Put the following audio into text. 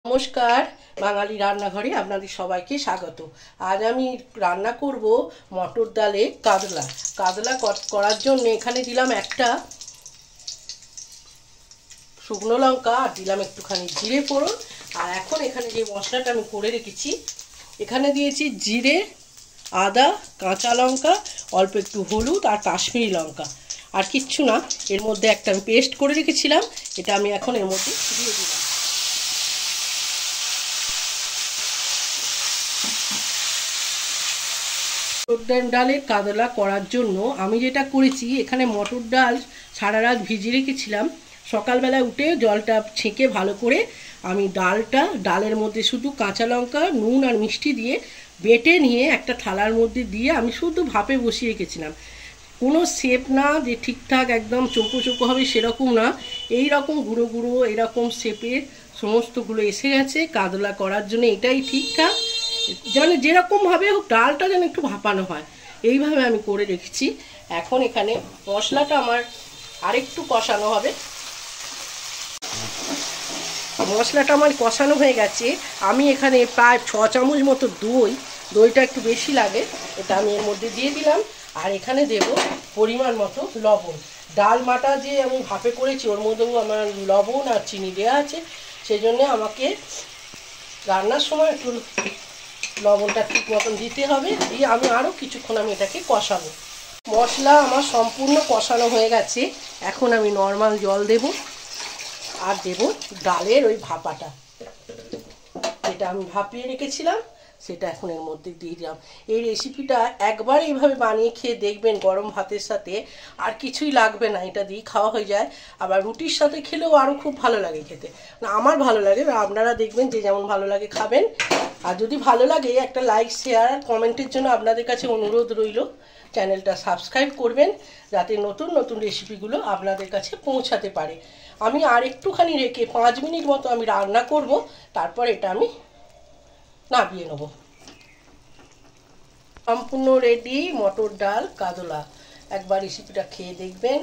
নমস্কার, বাঙালি রান্নাঘরে আপনাদের সবাইকে স্বাগত। আজ আমি রান্না করব মটর ডালে কাতলা। করার জন্য এখানে দিলাম একটা শুকনো লঙ্কা, আর দিলাম একটুখানি জিরে ফোড়ন। আর এখন এখানে যে মশলাটা আমি করে রেখেছি, এখানে দিয়েছি জিরে, আদা, কাঁচা লঙ্কা, অল্প একটু হলুদ আর কাশ্মীরি লঙ্কা, আর কিচ্ছু না। এর মধ্যে একটা আমি পেস্ট করে রেখেছিলাম, এটা আমি এখন এর মধ্যে দিয়ে দিলাম। মটর ডালে কাতলা করার জন্য আমি যেটা করেছি, এখানে মটর ডাল সারা রাত ভিজিয়ে রেখেছিলাম। সকালবেলা উঠে জলটা ছেঁকে ভালো করে আমি ডালের মধ্যে শুধু কাঁচা লঙ্কা, নুন আর মিষ্টি দিয়ে বেটে নিয়ে একটা থালার মধ্যে দিয়ে আমি শুধু ভাপে বসিয়ে রেখেছিলাম। কোনো শেপ না যে ঠিকঠাক একদম চৌকো চৌকো হবে সেরকম না, এই রকম গুঁড়ো গুঁড়ো এরকম শেপে সমস্তগুলো এসে গেছে। কাতলা করার জন্য এটাই ঠিকঠাক, যেন যেরকমভাবে হোক ডালটা যেন একটু ভাপানো হয়, এইভাবে আমি করে রেখেছি। এখন এখানে মশলাটা আমার আরেকটু কষানো হবে। মশলাটা আমার কষানো হয়ে গেছে। আমি এখানে প্রায় 6 চামচ মতো দইটা একটু বেশি লাগে, এটা আমি এর মধ্যে দিয়ে দিলাম। আর এখানে দেব পরিমাণ মতো লবণ। ডাল মাটা যে আমি ভাপে করেছি ওর মধ্যেও আমার লবণ আর চিনি দেওয়া আছে, সেই জন্যে আমাকে রান্নার সময় একটু লবণটা ঠিক মতন দিতে হবে। দিয়ে আমি আরও কিছুক্ষণ আমি এটাকে কষাবো। মশলা আমার সম্পূর্ণ কষানো হয়ে গেছে। এখন আমি নর্মাল জল দেব, আর দেব ডালের ওই ভাপাটা, যেটা আমি ভাপিয়ে রেখেছিলাম সেটা এখন এর মধ্যে দিয়ে দিলাম। এই রেসিপিটা একবার এইভাবে বানিয়ে খেয়ে দেখবেন, গরম ভাতের সাথে আর কিছুই লাগবে না, এটা দিয়ে খাওয়া হয়ে যায়। আবার রুটির সাথে খেলেও আরও খুব ভালো লাগে খেতে। না, আমার ভালো লাগে, আপনারা দেখবেন যে যেমন ভালো লাগে খাবেন। আর যদি ভালো লাগে একটা লাইক, শেয়ার আর কমেন্টের জন্য আপনাদের কাছে অনুরোধ রইল। চ্যানেলটা সাবস্ক্রাইব করবেন যাতে নতুন নতুন রেসিপিগুলো আপনাদের কাছে পৌঁছাতে পারে। আমি আর একটুখানি রেখে 5 মিনিট মতো আমি রান্না করব, তারপর এটা আমি নামিয়ে নেব। সম্পূর্ণ রেডি মটর ডাল কাতলা। একবার রেসিপিটা খেয়ে দেখবেন।